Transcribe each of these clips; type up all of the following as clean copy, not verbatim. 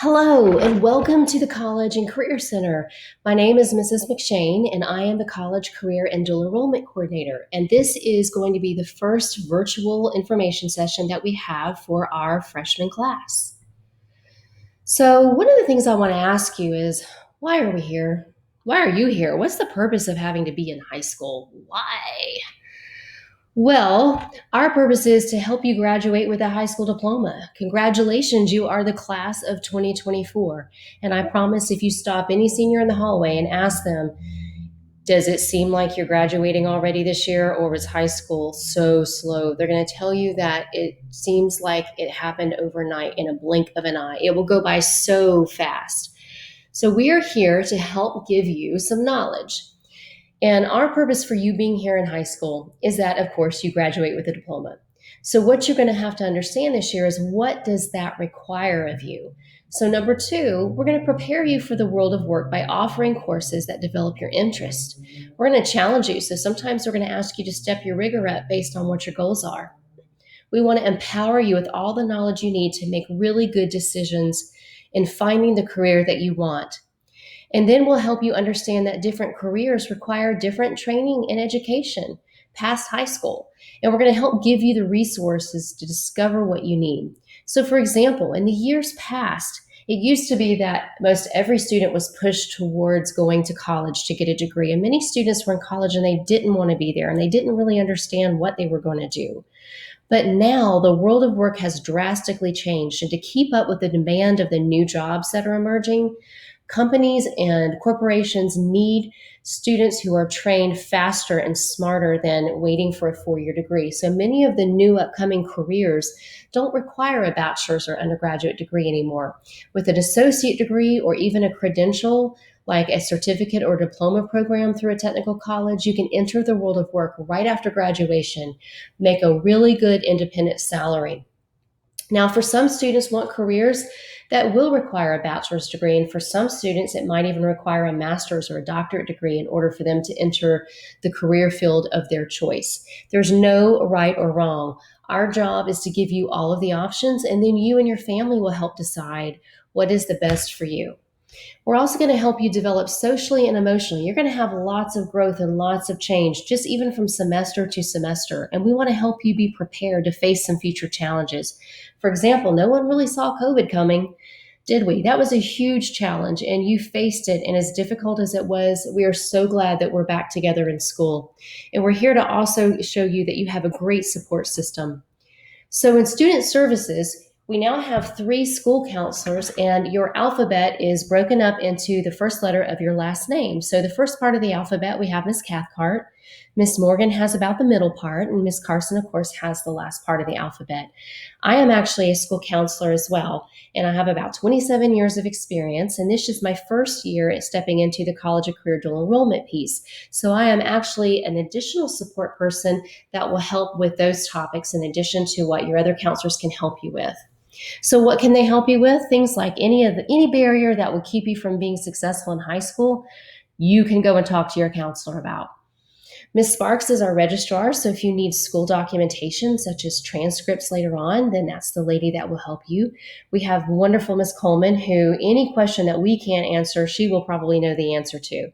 Hello, and welcome to the College and Career Center. My name is Mrs. McShane, and I am the College Career and Dual Enrollment Coordinator. And this is going to be the first virtual information session that we have for our freshman class. So, one of the things I want to ask you is why are we here? Why are you here? What's the purpose of having to be in high school? Why? Well, our purpose is to help you graduate with a high school diploma. Congratulations, you are the class of 2024. And I promise if you stop any senior in the hallway and ask them, does it seem like you're graduating already this year, or was high school so slow? They're going to tell you that it seems like it happened overnight in a blink of an eye. It will go by so fast. So we are here to help give you some knowledge. And our purpose for you being here in high school is that, of course, you graduate with a diploma. So what you're going to have to understand this year is, what does that require of you? So number two, we're going to prepare you for the world of work by offering courses that develop your interest. We're going to challenge you. So sometimes we're going to ask you to step your rigor up based on what your goals are. We want to empower you with all the knowledge you need to make really good decisions in finding the career that you want. And then we'll help you understand that different careers require different training and education past high school. And we're going to help give you the resources to discover what you need. So, for example, in the years past, it used to be that most every student was pushed towards going to college to get a degree. And many students were in college and they didn't want to be there and they didn't really understand what they were going to do. But now the world of work has drastically changed. And to keep up with the demand of the new jobs that are emerging, companies and corporations need students who are trained faster and smarter than waiting for a 4-year degree. So many of the new upcoming careers don't require a bachelor's or undergraduate degree anymore. With an associate degree or even a credential, like a certificate or diploma program through a technical college, you can enter the world of work right after graduation, make a really good independent salary. Now, for some students want careers that will require a bachelor's degree, and for some students, it might even require a master's or a doctorate degree in order for them to enter the career field of their choice. There's no right or wrong. Our job is to give you all of the options, and then you and your family will help decide what is the best for you. We're also going to help you develop socially and emotionally. You're going to have lots of growth and lots of change, just even from semester to semester. And we want to help you be prepared to face some future challenges. For example, no one really saw COVID coming, did we? That was a huge challenge, and you faced it. And as difficult as it was, we are so glad that we're back together in school. And we're here to also show you that you have a great support system. So in student services, we now have 3 school counselors, and your alphabet is broken up into the first letter of your last name. So the first part of the alphabet, we have Miss Cathcart. Miss Morgan has about the middle part, and Miss Carson, of course, has the last part of the alphabet. I am actually a school counselor as well, and I have about 27 years of experience, and this is my first year stepping into the College of Career Dual Enrollment piece. So I am actually an additional support person that will help with those topics in addition to what your other counselors can help you with. So what can they help you with? Things like any barrier that will keep you from being successful in high school, you can go and talk to your counselor about. Ms. Sparks is our registrar, so if you need school documentation, such as transcripts later on, then that's the lady that will help you. We have wonderful Ms. Coleman, who any question that we can't answer, she will probably know the answer to.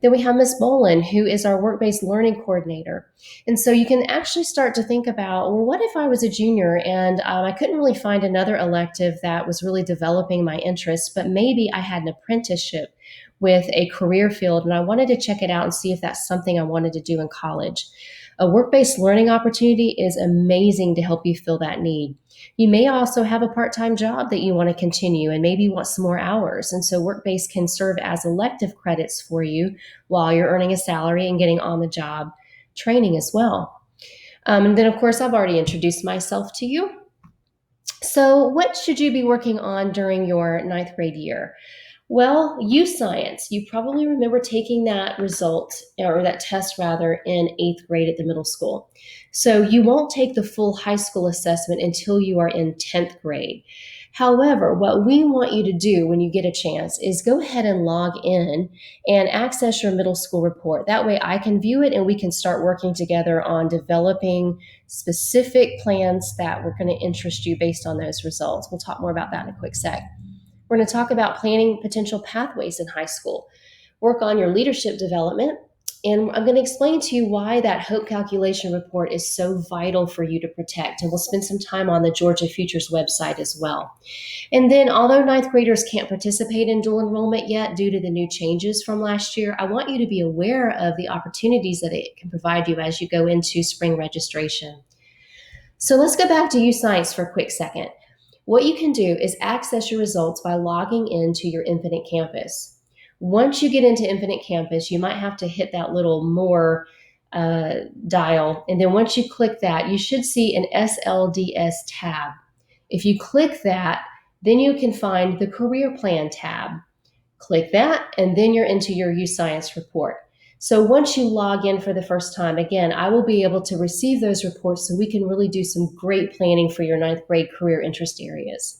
Then we have Ms. Bolin, who is our work-based learning coordinator. And so you can actually start to think about, well, what if I was a junior and I couldn't really find another elective that was really developing my interests, but maybe I had an apprenticeship with a career field and I wanted to check it out and see if that's something I wanted to do in college. A work-based learning opportunity is amazing to help you fill that need. You may also have a part-time job that you want to continue and maybe want some more hours. And so work-based can serve as elective credits for you while you're earning a salary and getting on-the-job training as well. And then, of course, I've already introduced myself to you. So what should you be working on during your 9th grade year? Well, science. You probably remember taking that result, or that test rather, in 8th grade at the middle school. So you won't take the full high school assessment until you are in 10th grade. However, what we want you to do when you get a chance is go ahead and log in and access your middle school report. That way I can view it and we can start working together on developing specific plans that were going to interest you based on those results. We'll talk more about that in a quick sec. We're going to talk about planning potential pathways in high school, work on your leadership development, and I'm going to explain to you why that Hope Calculation Report is so vital for you to protect. And we'll spend some time on the Georgia Futures website as well. And then, although ninth graders can't participate in dual enrollment yet due to the new changes from last year, I want you to be aware of the opportunities that it can provide you as you go into spring registration. So let's go back to UScience for a quick second. What you can do is access your results by logging into your Infinite Campus. Once you get into Infinite Campus, you might have to hit that little more dial. And then once you click that, you should see an SLDS tab. If you click that, then you can find the Career Plan tab. Click that, and then you're into your UScience report. So once you log in for the first time, again, I will be able to receive those reports so we can really do some great planning for your ninth grade career interest areas.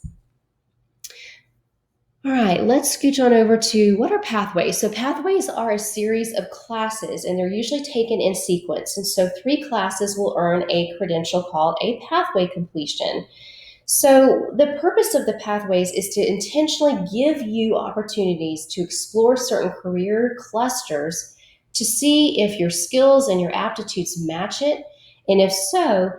All right, let's scooch on over to what are pathways. So pathways are a series of classes, and they're usually taken in sequence. And so 3 classes will earn a credential called a pathway completion. So the purpose of the pathways is to intentionally give you opportunities to explore certain career clusters to see if your skills and your aptitudes match it. And if so,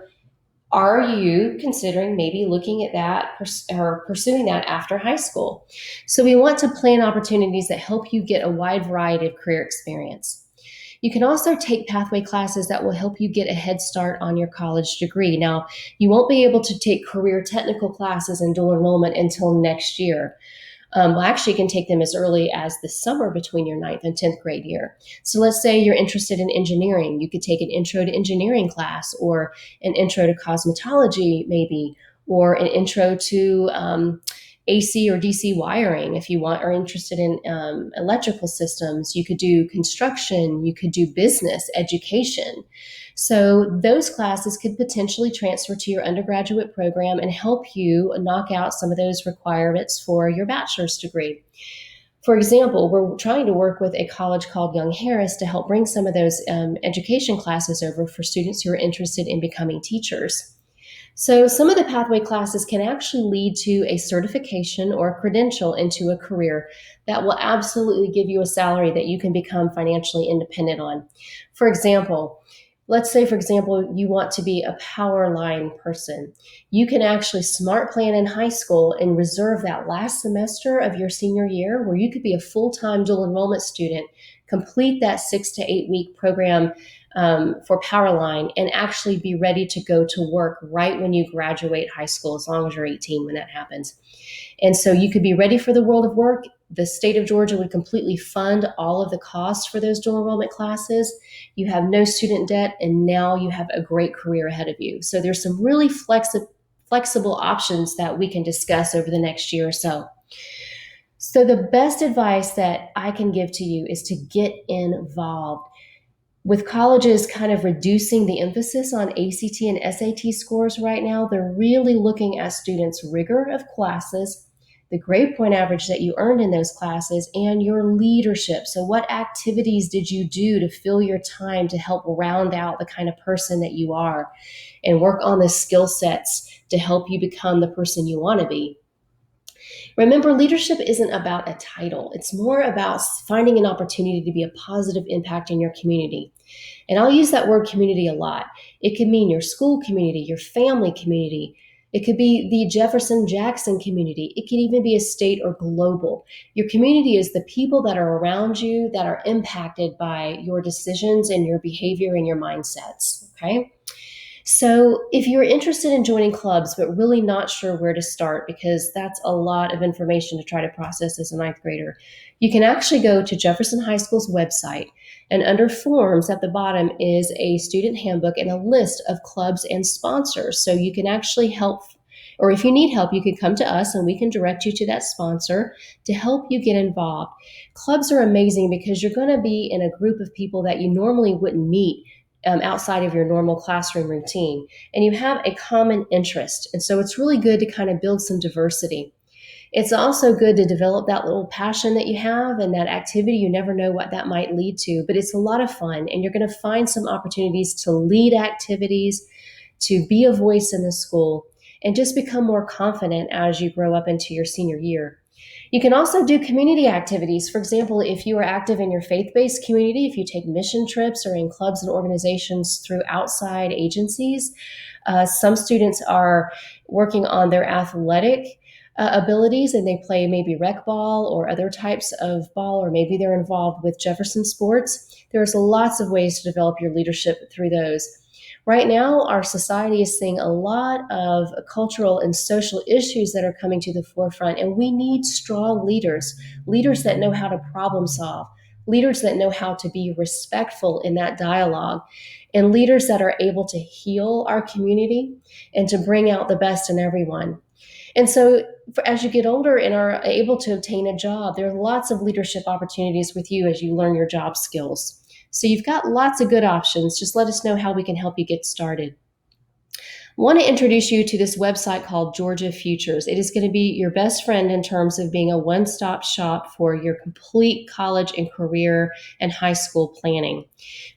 are you considering maybe looking at that or pursuing that after high school? So we want to plan opportunities that help you get a wide variety of career experience. You can also take pathway classes that will help you get a head start on your college degree. Now, you won't be able to take career technical classes in dual enrollment until next year. Well, actually, you can take them as early as the summer between your 9th and 10th grade year. So let's say you're interested in engineering. You could take an intro to engineering class or an intro to cosmetology, maybe, or an intro to AC or DC wiring if you want, are interested in electrical systems. You could do construction, you could do business, education. So those classes could potentially transfer to your undergraduate program and help you knock out some of those requirements for your bachelor's degree. For example, we're trying to work with a college called Young Harris to help bring some of those education classes over for students who are interested in becoming teachers. So some of the pathway classes can actually lead to a certification or a credential into a career that will absolutely give you a salary that you can become financially independent on. For example, let's say, for example, you want to be a power line person. You can actually smart plan in high school and reserve that last semester of your senior year where you could be a full-time dual enrollment student, complete that 6 to 8 week program for Powerline and actually be ready to go to work right when you graduate high school, as long as you're 18 when that happens. And so you could be ready for the world of work. The state of Georgia would completely fund all of the costs for those dual enrollment classes. You have no student debt, and now you have a great career ahead of you. So there's some really flexible options that we can discuss over the next year or so. So the best advice that I can give to you is to get involved. With colleges kind of reducing the emphasis on ACT and SAT scores right now, they're really looking at students' rigor of classes, the grade point average that you earned in those classes, and your leadership. So what activities did you do to fill your time to help round out the kind of person that you are and work on the skill sets to help you become the person you want to be? Remember, leadership isn't about a title. It's more about finding an opportunity to be a positive impact in your community. And I'll use that word community a lot. It could mean your school community, your family community. It could be the Jefferson Jackson community. It could even be a state or global. Your community is the people that are around you that are impacted by your decisions and your behavior and your mindsets, okay? So if you're interested in joining clubs, but really not sure where to start, because that's a lot of information to try to process as a ninth grader, you can actually go to Jefferson High School's website, and under forms at the bottom is a student handbook and a list of clubs and sponsors. So you can actually help, or if you need help, you can come to us and we can direct you to that sponsor to help you get involved. Clubs are amazing because you're going to be in a group of people that you normally wouldn't meet outside of your normal classroom routine, and you have a common interest. And so it's really good to kind of build some diversity. It's also good to develop that little passion that you have and that activity. You never know what that might lead to, but it's a lot of fun, and you're going to find some opportunities to lead activities, to be a voice in the school, and just become more confident as you grow up into your senior year. You can also do community activities. For example, if you are active in your faith based community, if you take mission trips or in clubs and organizations through outside agencies, some students are working on their athletic abilities and they play maybe rec ball or other types of ball, or maybe they're involved with Jefferson sports. There's lots of ways to develop your leadership through those. Right now, our society is seeing a lot of cultural and social issues that are coming to the forefront, and we need strong leaders, leaders that know how to problem solve, leaders that know how to be respectful in that dialogue, and leaders that are able to heal our community and to bring out the best in everyone. And so, as you get older and are able to obtain a job, there are lots of leadership opportunities with you as you learn your job skills. So, you've got lots of good options. Just let us know how we can help you get started. I want to introduce you to this website called Georgia Futures. It is going to be your best friend in terms of being a one stop shop for your complete college and career and high school planning.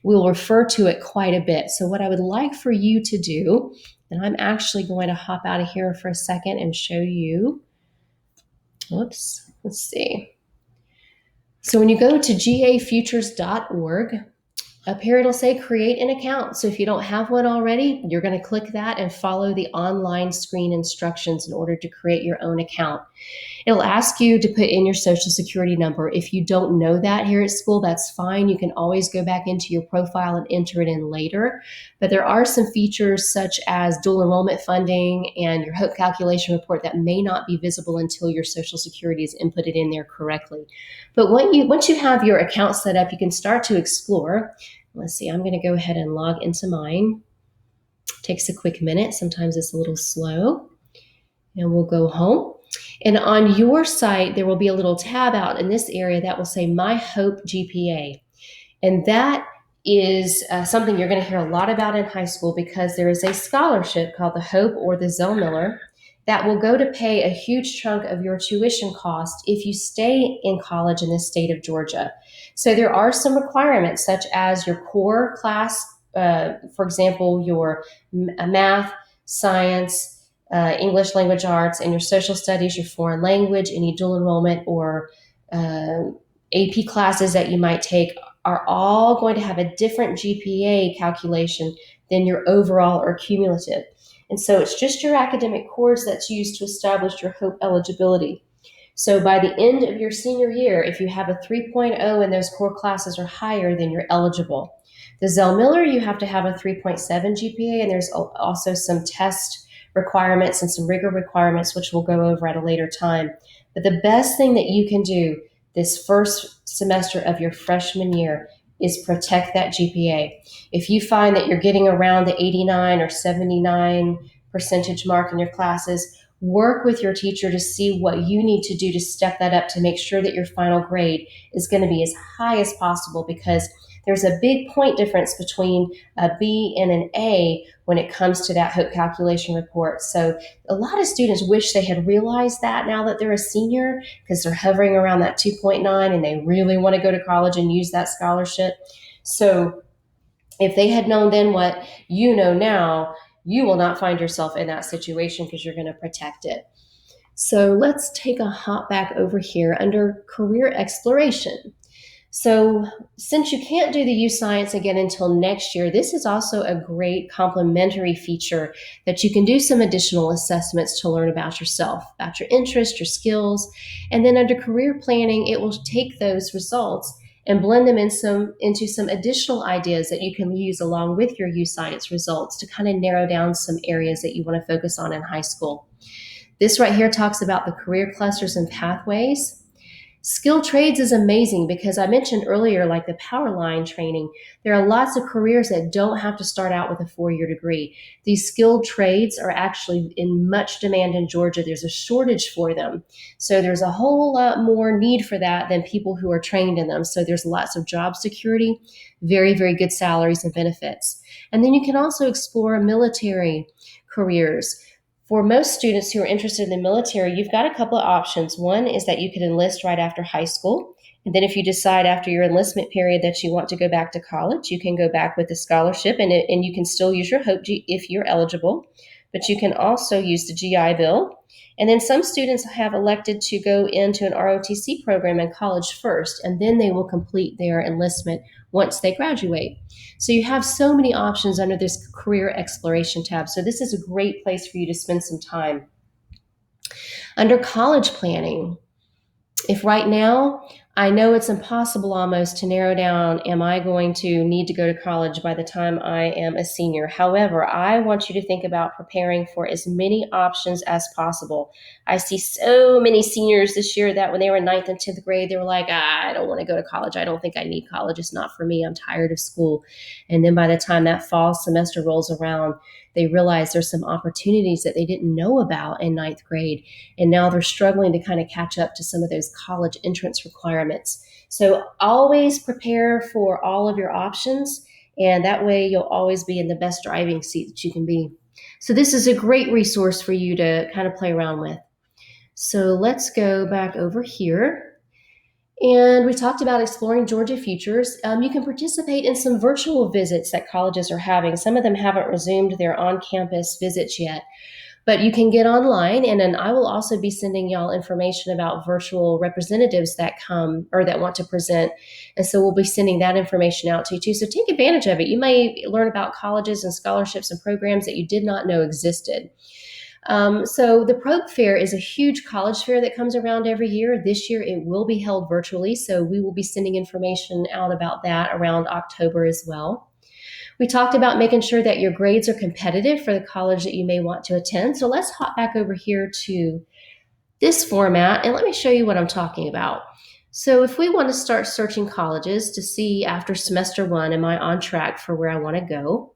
We'll refer to it quite a bit. So, what I would like for you to do, and I'm actually going to hop out of here for a second and show you. Let's see. So, when you go to gafutures.org, up here it'll say create an account. So if you don't have one already, you're going to click that and follow the online screen instructions in order to create your own account. It'll ask you to put in your social security number. If you don't know that here at school, that's fine. You can always go back into your profile and enter it in later. But there are some features such as dual enrollment funding and your HOPE calculation report that may not be visible until your social security is inputted in there correctly. But once you have your account set up, you can start to explore. Let's see, I'm going to go ahead and log into mine. It takes a quick minute. Sometimes it's a little slow. And we'll go home. And on your site, there will be a little tab out in this area that will say My HOPE GPA. And that is something you're going to hear a lot about in high school, because there is a scholarship called the HOPE or the Zell Miller that will go to pay a huge chunk of your tuition cost if you stay in college in the state of Georgia. So there are some requirements, such as your core class, for example, your math, science, English language arts, and your social studies, your foreign language, any dual enrollment or AP classes that you might take are all going to have a different GPA calculation than your overall or cumulative. And so it's just your academic cores that's used to establish your HOPE eligibility. So by the end of your senior year, if you have a 3.0 and those core classes are higher, then you're eligible. The Zell Miller, you have to have a 3.7 GPA, and there's also some test requirements and some rigor requirements, which we'll go over at a later time. But the best thing that you can do this first semester of your freshman year is protect that GPA. If you find that you're getting around the 89 or 79 percentage mark in your classes, work with your teacher to see what you need to do to step that up to make sure that your final grade is going to be as high as possible, because there's a big point difference between a B and an A when it comes to that HOPE calculation report. So a lot of students wish they had realized that now that they're a senior, because they're hovering around that 2.9 and they really want to go to college and use that scholarship. So if they had known then what you know now, you will not find yourself in that situation, because you're going to protect it. So let's take a hop back over here under career exploration. So since you can't do the U Science again until next year, this is also a great complementary feature that you can do some additional assessments to learn about yourself, about your interests, your skills. And then under career planning, it will take those results and blend them into some additional ideas that you can use along with your U Science results to kind of narrow down some areas that you want to focus on in high school. This right here talks about the career clusters and pathways. Skilled trades is amazing, because I mentioned earlier, like the power line training, there are lots of careers that don't have to start out with a 4-year degree. These skilled trades are actually in much demand in Georgia. There's a shortage for them. So there's a whole lot more need for that than people who are trained in them. So there's lots of job security, very, very good salaries and benefits. And then you can also explore military careers. For most students who are interested in the military, you've got a couple of options. One is that you could enlist right after high school. And then if you decide after your enlistment period that you want to go back to college, you can go back with a scholarship, and you can still use your HOPE if you're eligible. but you can also use the GI Bill. And then some students have elected to go into an ROTC program in college first, and then they will complete their enlistment once they graduate. So you have so many options under this career exploration tab. So this is a great place for you to spend some time. Under college planning, if right now I know it's impossible almost to narrow down, am I going to need to go to college by the time I am a senior? However, I want you to think about preparing for as many options as possible. I see so many seniors this year that when they were in 9th and 10th grade, they were like, I don't want to go to college. I don't think I need college. It's not for me. I'm tired of school. And then by the time that fall semester rolls around, they realize there's some opportunities that they didn't know about in 9th grade. And now they're struggling to kind of catch up to some of those college entrance requirements. So always prepare for all of your options, and that way you'll always be in the best driving seat that you can be. So this is a great resource for you to kind of play around with. So let's go back over here. And we talked about exploring Georgia Futures. You can participate in some virtual visits that colleges are having. Some of them haven't resumed their on-campus visits yet, but you can get online. And then I will also be sending y'all information about virtual representatives that come or that want to present. And so we'll be sending that information out to you too. So take advantage of it. You may learn about colleges and scholarships and programs that you did not know existed. So the Probe Fair is a huge college fair that comes around every year. This year it will be held virtually, so we will be sending information out about that around October as well. We talked about making sure that your grades are competitive for the college that you may want to attend. So let's hop back over here to this format and let me show you what I'm talking about. So if we want to start searching colleges to see after semester 1, am I on track for where I want to go?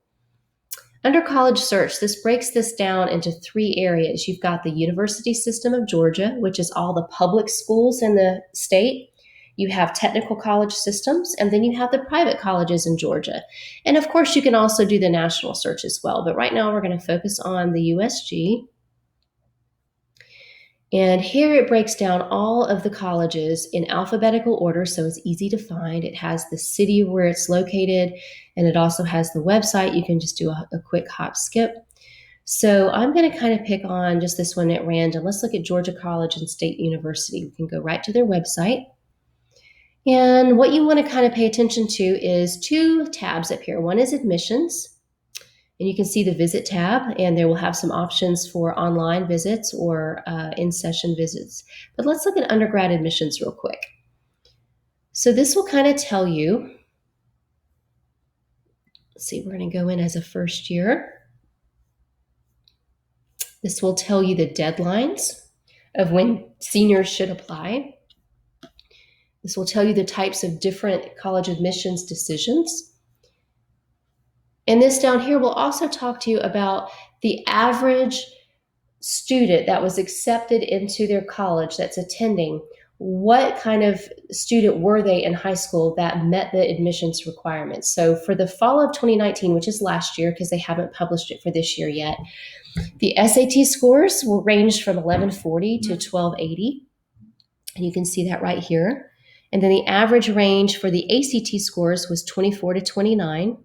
Under College Search, this breaks this down into 3 areas. You've got the University System of Georgia, which is all the public schools in the state. You have technical college systems, and then you have the private colleges in Georgia. And of course, you can also do the national search as well. But right now, we're going to focus on the USG. And here it breaks down all of the colleges in alphabetical order, so it's easy to find. It has the city where it's located, and it also has the website. You can just do a quick hop skip. So I'm going to kind of pick on just this one at random. Let's look at Georgia College and State University. We can go right to their website. And what you want to kind of pay attention to is 2 tabs up here. One is admissions. And you can see the visit tab, and there will have some options for online visits or in-session visits. But let's look at undergrad admissions real quick. So this will kind of tell you, let's see, we're going to go in as a first year. This will tell you the deadlines of when seniors should apply. This will tell you the types of different college admissions decisions. And this down here will also talk to you about the average student that was accepted into their college that's attending. What kind of student were they in high school that met the admissions requirements? So for the fall of 2019, which is last year because they haven't published it for this year yet, the SAT scores will range from 1140 to 1280. And you can see that right here. And then the average range for the ACT scores was 24 to 29.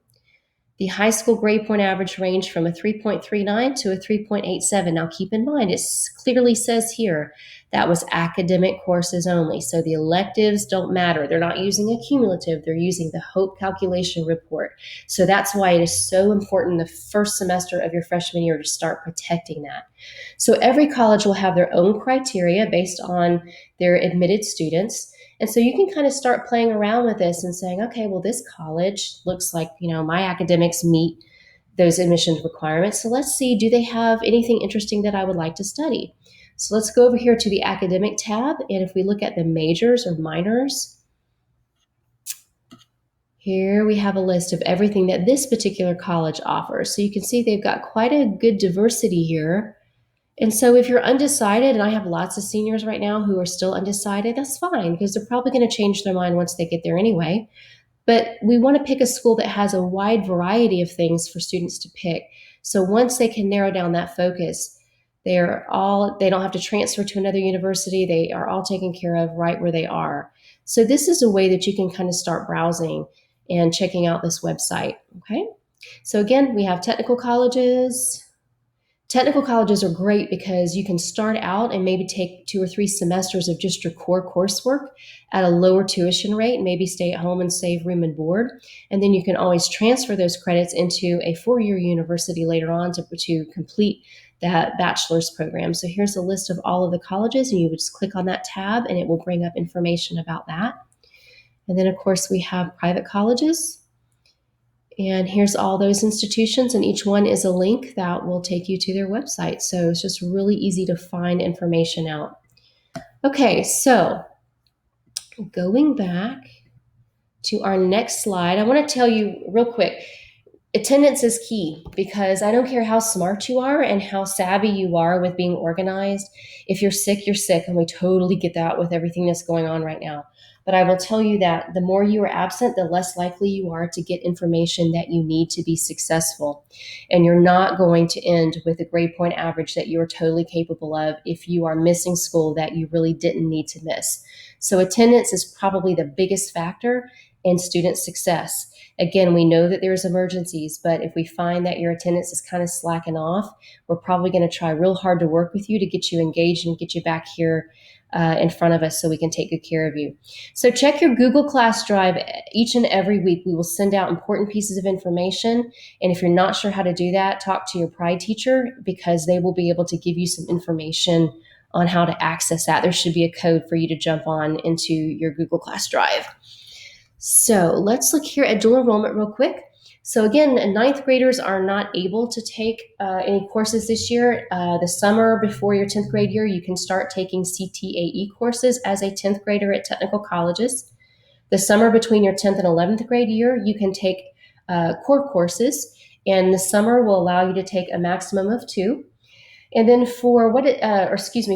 The high school grade point average ranged from a 3.39 to a 3.87. Now keep in mind, it clearly says here that was academic courses only. So the electives don't matter. They're not using a cumulative. They're using the Hope calculation report. So that's why it is so important the first semester of your freshman year to start protecting that. So every college will have their own criteria based on their admitted students. And so you can kind of start playing around with this and saying, okay, well, this college looks like, my academics meet those admissions requirements. So let's see, do they have anything interesting that I would like to study? So let's go over here to the academic tab. And if we look at the majors or minors, here we have a list of everything that this particular college offers. So you can see they've got quite a good diversity here. And so if you're undecided, and I have lots of seniors right now who are still undecided, that's fine because they're probably going to change their mind once they get there anyway. But we want to pick a school that has a wide variety of things for students to pick. So once they can narrow down that focus, they don't have to transfer to another university. They are all taken care of right where they are. So this is a way that you can kind of start browsing and checking out this website. Okay. So again, we have technical colleges, Technical colleges are great because you can start out and maybe take 2 or 3 semesters of just your core coursework at a lower tuition rate, maybe stay at home and save room and board. And then you can always transfer those credits into a 4-year university later on to complete that bachelor's program. So here's a list of all of the colleges, and you would just click on that tab and it will bring up information about that. And then, of course, we have private colleges. And here's all those institutions, and each one is a link that will take you to their website. So it's just really easy to find information out. Okay, so going back to our next slide, I want to tell you real quick, attendance is key because I don't care how smart you are and how savvy you are with being organized. If you're sick, you're sick, and we totally get that with everything that's going on right now. But I will tell you that the more you are absent, the less likely you are to get information that you need to be successful. And you're not going to end with a grade point average that you're totally capable of if you are missing school that you really didn't need to miss. So attendance is probably the biggest factor in student success. Again, we know that there's emergencies, but if we find that your attendance is kind of slacking off, we're probably going to try real hard to work with you to get you engaged and get you back here in front of us so we can take good care of you. So check your Google Class Drive each and every week. We will send out important pieces of information. And if you're not sure how to do that, talk to your Pride teacher because they will be able to give you some information on how to access that. There should be a code for you to jump on into your Google Class Drive. So let's look here at dual enrollment real quick. So again, ninth graders are not able to take any courses this year. The summer before your 10th grade year, you can start taking CTAE courses as a 10th grader at technical colleges. The summer between your 10th and 11th grade year, you can take core courses, and the summer will allow you to take a maximum of 2. And then for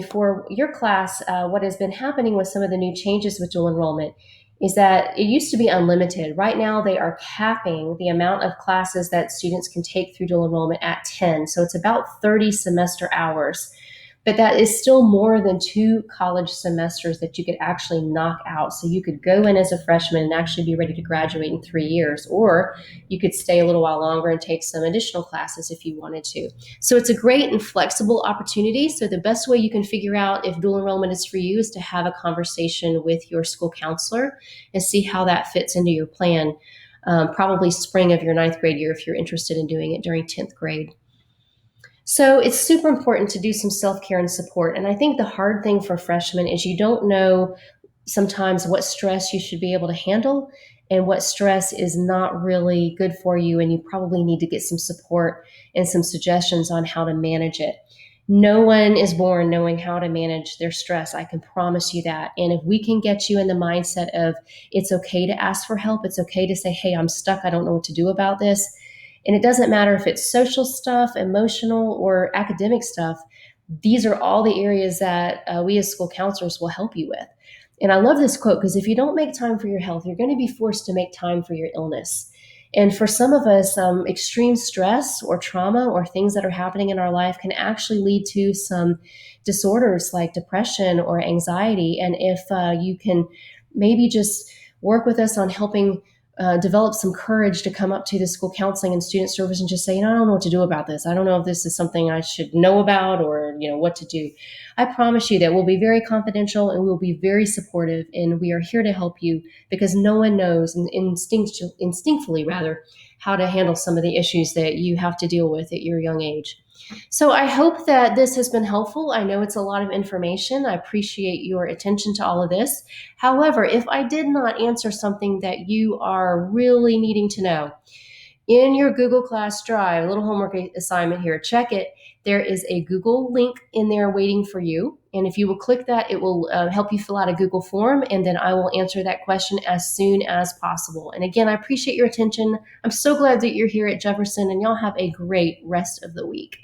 for your class, what has been happening with some of the new changes with dual enrollment is that it used to be unlimited. Right now, they are capping the amount of classes that students can take through dual enrollment at 10. So it's about 30 semester hours. But that is still more than 2 college semesters that you could actually knock out. So you could go in as a freshman and actually be ready to graduate in 3 years, or you could stay a little while longer and take some additional classes if you wanted to. So it's a great and flexible opportunity. So the best way you can figure out if dual enrollment is for you is to have a conversation with your school counselor and see how that fits into your plan, probably spring of your 9th grade year if you're interested in doing it during 10th grade. So it's super important to do some self-care and support. And I think the hard thing for freshmen is you don't know sometimes what stress you should be able to handle and what stress is not really good for you. And you probably need to get some support and some suggestions on how to manage it. No one is born knowing how to manage their stress. I can promise you that. And if we can get you in the mindset of it's okay to ask for help, it's okay to say, hey, I'm stuck, I don't know what to do about this. And it doesn't matter if it's social stuff, emotional, or academic stuff. These are all the areas that we as school counselors will help you with. And I love this quote because if you don't make time for your health, you're going to be forced to make time for your illness. And for some of us, extreme stress or trauma or things that are happening in our life can actually lead to some disorders like depression or anxiety. And if you can maybe just work with us on helping develop some courage to come up to the school counseling and student service and just say, I don't know what to do about this. I don't know if this is something I should know about or, what to do. I promise you that we'll be very confidential and we'll be very supportive, and we are here to help you because no one knows instinctively how to handle some of the issues that you have to deal with at your young age. So I hope that this has been helpful. I know it's a lot of information. I appreciate your attention to all of this. However, if I did not answer something that you are really needing to know, in your Google Class Drive, a little homework assignment here, check it. There is a Google link in there waiting for you. And if you will click that, it will help you fill out a Google form, and then I will answer that question as soon as possible. And again, I appreciate your attention. I'm so glad that you're here at Jefferson, and y'all have a great rest of the week.